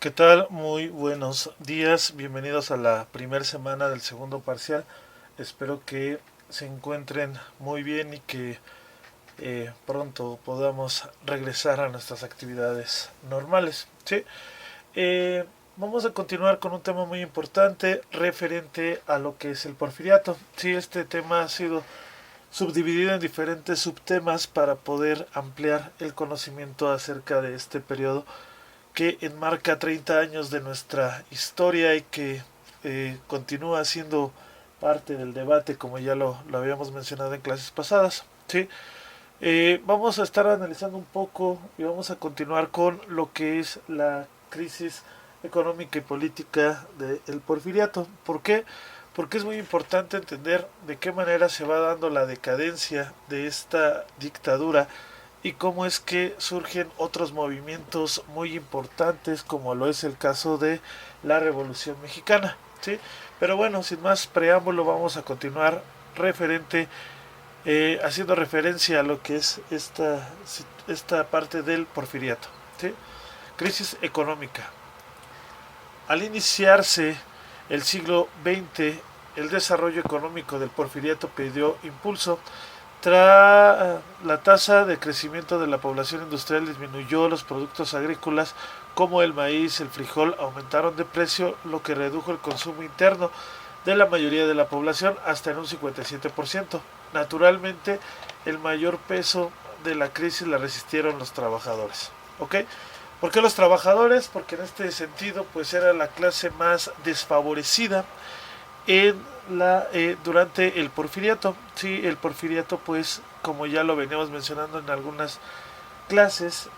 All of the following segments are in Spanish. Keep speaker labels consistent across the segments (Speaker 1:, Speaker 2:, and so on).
Speaker 1: ¿Qué tal? Muy buenos días. Bienvenidos a la primera semana del segundo parcial. Espero que se encuentren muy bien y que pronto podamos regresar a nuestras actividades normales. ¿Sí? Eh, Vamos a continuar con un tema muy importante referente a lo que es el porfiriato. Sí, este tema ha sido subdividido en diferentes subtemas para poder ampliar el conocimiento acerca de este periodo que enmarca 30 años de nuestra historia y que continúa siendo parte del debate, como ya lo habíamos mencionado en clases pasadas. ¿Sí? Vamos a estar analizando un poco y vamos a continuar con lo que es la crisis económica y política del porfiriato. ¿Por qué? Porque es muy importante entender de qué manera se va dando la decadencia de esta dictadura y cómo es que surgen otros movimientos muy importantes, como lo es el caso de la Revolución Mexicana. ¿Sí? Pero bueno, sin más preámbulo, vamos a continuar referente, haciendo referencia a lo que es esta parte del porfiriato. ¿Sí? Crisis económica. Al iniciarse el siglo XX, el desarrollo económico del porfiriato pidió impulso. Tras la tasa de crecimiento de la población industrial disminuyó, los productos agrícolas como el maíz, el frijol aumentaron de precio, lo que redujo el consumo interno de la mayoría de la población hasta en un 57%. Naturalmente, el mayor peso de la crisis la resistieron los trabajadores. ¿Ok? ¿Por qué los trabajadores? Porque en este sentido pues era la clase más desfavorecida en durante el porfiriato. Sí, el porfiriato pues como ya lo veníamos mencionando en algunas clases,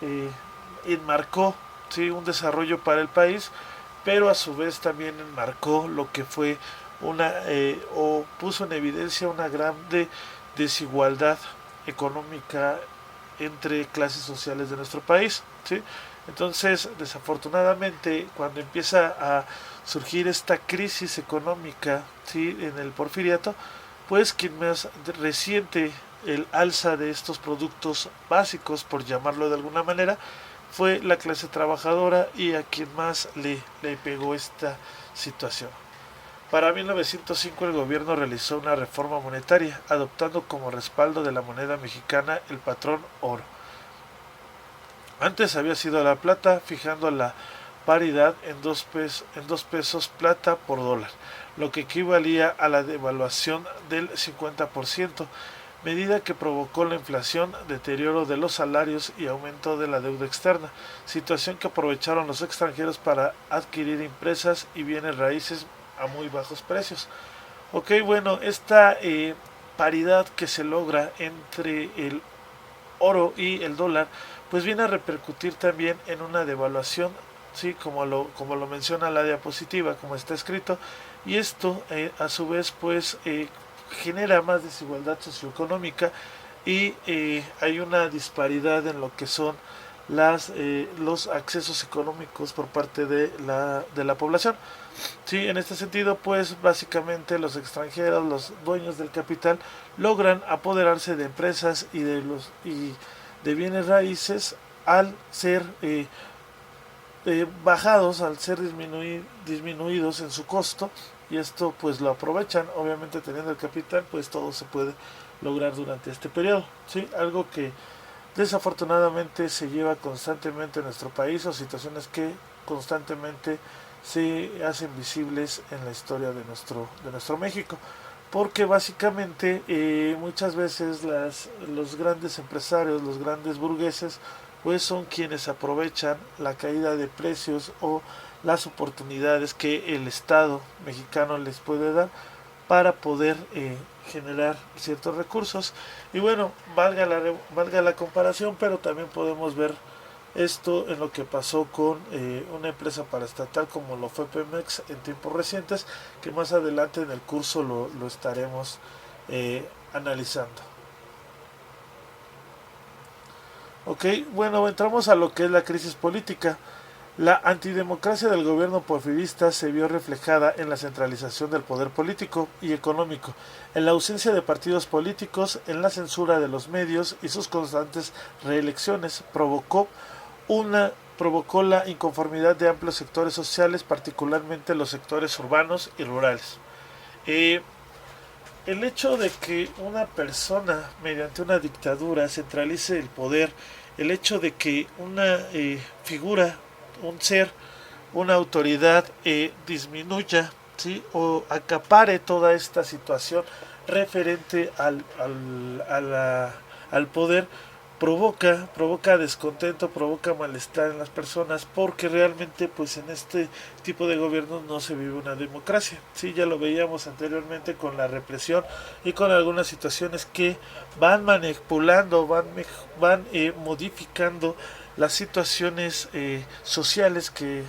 Speaker 1: enmarcó, sí, un desarrollo para el país, pero a su vez también enmarcó lo que fue o puso en evidencia una grande desigualdad económica entre clases sociales de nuestro país. ¿Sí? Entonces, desafortunadamente, cuando empieza a surgir esta crisis económica, ¿sí?, en el porfiriato, pues quien más resiente el alza de estos productos básicos, por llamarlo de alguna manera, fue la clase trabajadora y a quien más le pegó esta situación. Para 1905 el gobierno realizó una reforma monetaria, adoptando como respaldo de la moneda mexicana el patrón oro. Antes había sido la plata, fijando la paridad en 2 pesos plata por dólar, lo que equivalía a la devaluación del 50%, medida que provocó la inflación, deterioro de los salarios y aumento de la deuda externa, situación que aprovecharon los extranjeros para adquirir empresas y bienes raíces a muy bajos precios. Ok, bueno, esta paridad que se logra entre el oro y el dólar, pues viene a repercutir también en una devaluación, sí, como lo menciona la diapositiva, como está escrito, y esto a su vez pues genera más desigualdad socioeconómica y hay una disparidad en lo que son los accesos económicos por parte de la población. Sí, en este sentido, pues básicamente los extranjeros, los dueños del capital, logran apoderarse de empresas y de bienes raíces al ser bajados, al ser disminuidos en su costo, y esto pues lo aprovechan. Obviamente, teniendo el capital, pues todo se puede lograr durante este periodo. Sí, algo que desafortunadamente se lleva constantemente en nuestro país, o situaciones que constantemente se hacen visibles en la historia de nuestro México, porque básicamente muchas veces los grandes empresarios, los grandes burgueses, pues son quienes aprovechan la caída de precios o las oportunidades que el Estado mexicano les puede dar para poder generar ciertos recursos. Y bueno, valga la comparación, pero también podemos ver esto en lo que pasó con una empresa paraestatal como lo fue Pemex en tiempos recientes, que más adelante en el curso lo estaremos analizando. Ok, bueno, entramos a lo que es la crisis política. La antidemocracia del gobierno porfirista se vio reflejada en la centralización del poder político y económico, en la ausencia de partidos políticos, en la censura de los medios y sus constantes reelecciones. Provocó una provocó la inconformidad de amplios sectores sociales, particularmente los sectores urbanos y rurales. Eh, el hecho de que una persona mediante una dictadura centralice el poder, el hecho de que una figura, un ser, una autoridad disminuya, ¿sí?, o acapare toda esta situación referente al poder, provoca descontento, provoca malestar en las personas, porque realmente pues en este tipo de gobierno no se vive una democracia. Sí, ya lo veíamos anteriormente con la represión y con algunas situaciones que van manipulando, van modificando las situaciones sociales que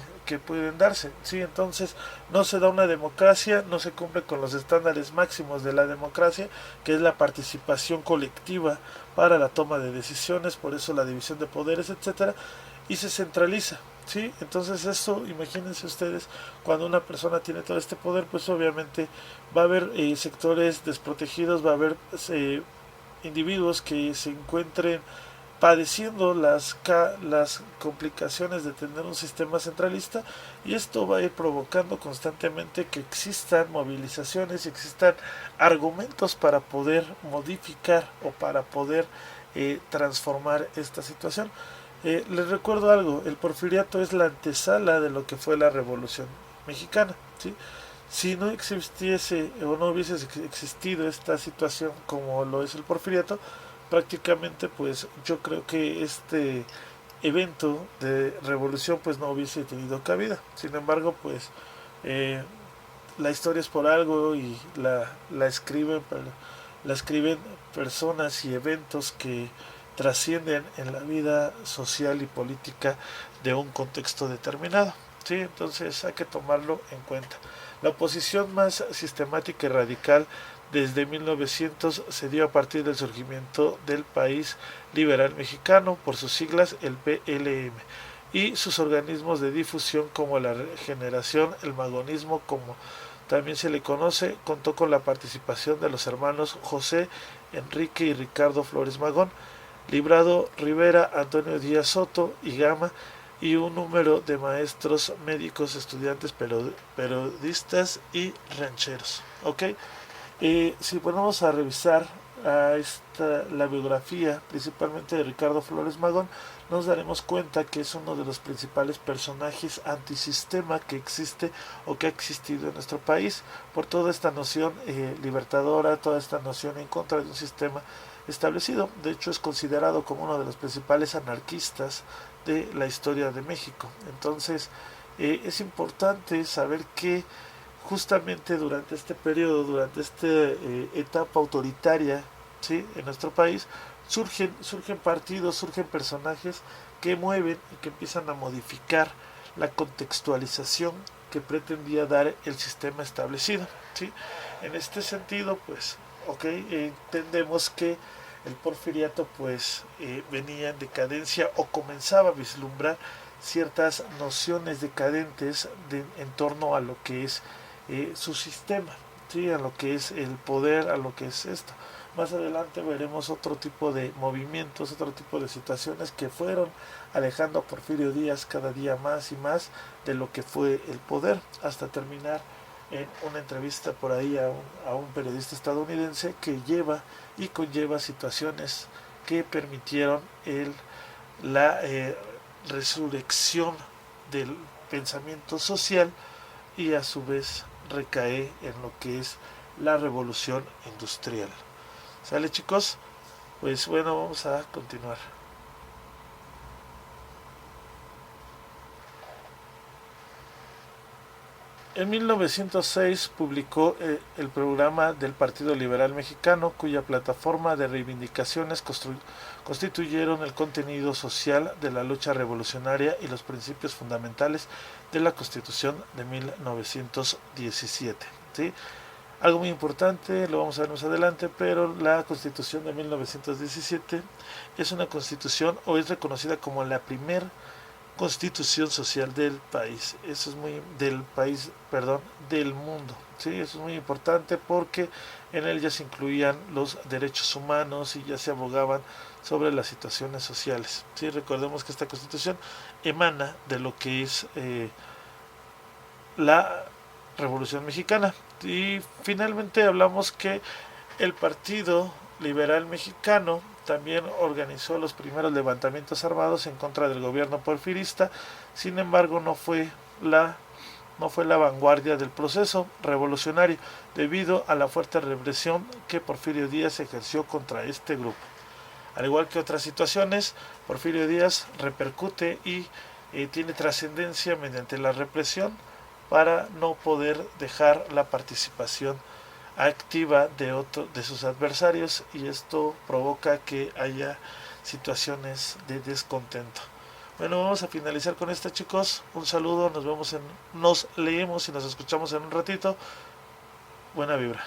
Speaker 1: pueden darse. Sí, entonces no se da una democracia, no se cumple con los estándares máximos de la democracia, que es la participación colectiva para la toma de decisiones, por eso la división de poderes, etcétera, y se centraliza. ¿Sí? Entonces eso, imagínense ustedes, cuando una persona tiene todo este poder, pues obviamente va a haber sectores desprotegidos, va a haber individuos que se encuentren padeciendo las complicaciones de tener un sistema centralista, y esto va a ir provocando constantemente que existan movilizaciones y existan argumentos para poder modificar o para poder transformar esta situación. Les recuerdo algo, el porfiriato es la antesala de lo que fue la Revolución Mexicana, ¿sí? Si no existiese o no hubiese existido esta situación como lo es el porfiriato, prácticamente pues yo creo que este evento de revolución pues no hubiese tenido cabida. Sin embargo, pues eh, la historia es por algo y la escriben personas y eventos que trascienden en la vida social y política de un contexto determinado. ¿Sí? Entonces hay que tomarlo en cuenta. La oposición más sistemática y radical desde 1900 se dio a partir del surgimiento del País Liberal Mexicano, por sus siglas el PLM, y sus organismos de difusión como la Regeneración, el Magonismo, como también se le conoce, contó con la participación de los hermanos José, Enrique y Ricardo Flores Magón, Librado Rivera, Antonio Díaz Soto y Gama, y un número de maestros, médicos, estudiantes, periodistas y rancheros. ¿Ok? Si ponemos a revisar la biografía, principalmente de Ricardo Flores Magón, nos daremos cuenta que es uno de los principales personajes antisistema que existe o que ha existido en nuestro país, por toda esta noción libertadora, toda esta noción en contra de un sistema establecido. De hecho, es considerado como uno de los principales anarquistas de la historia de México. Entonces, es importante saber que justamente durante este periodo, durante esta etapa autoritaria, ¿sí?, en nuestro país, surgen partidos, surgen personajes que mueven y que empiezan a modificar la contextualización que pretendía dar el sistema establecido. ¿Sí? En este sentido, pues, entendemos que el porfiriato pues venía en decadencia o comenzaba a vislumbrar ciertas nociones decadentes en torno a lo que es su sistema, ¿sí?, a lo que es el poder, a lo que es esto. Más adelante veremos otro tipo de movimientos, otro tipo de situaciones que fueron alejando a Porfirio Díaz cada día más y más de lo que fue el poder, hasta terminar en una entrevista por ahí a un periodista estadounidense que lleva y conlleva situaciones que permitieron la resurrección del pensamiento social, y a su vez recae en lo que es la revolución industrial. ¿Sale, chicos? Pues bueno, vamos a continuar. En 1906 publicó el programa del Partido Liberal Mexicano, cuya plataforma de reivindicaciones constituyeron el contenido social de la lucha revolucionaria y los principios fundamentales de la Constitución de 1917. ¿Sí? Algo muy importante, lo vamos a ver más adelante, pero la Constitución de 1917 es una constitución, o es reconocida como la primer constitución social del país. Eso es muy del país, perdón, del mundo. Sí, eso es muy importante porque en él ya se incluían los derechos humanos y ya se abogaban sobre las situaciones sociales. Sí, recordemos que esta constitución emana de lo que es la Revolución Mexicana. Y finalmente hablamos que el Partido Liberal Mexicano también organizó los primeros levantamientos armados en contra del gobierno porfirista. Sin embargo, no fue la vanguardia del proceso revolucionario debido a la fuerte represión que Porfirio Díaz ejerció contra este grupo. Al igual que otras situaciones, Porfirio Díaz repercute y tiene trascendencia mediante la represión para no poder dejar la participación activa de sus adversarios, y esto provoca que haya situaciones de descontento. Bueno, vamos a finalizar con esto, chicos. Un saludo, nos leemos y nos escuchamos en un ratito. Buena vibra.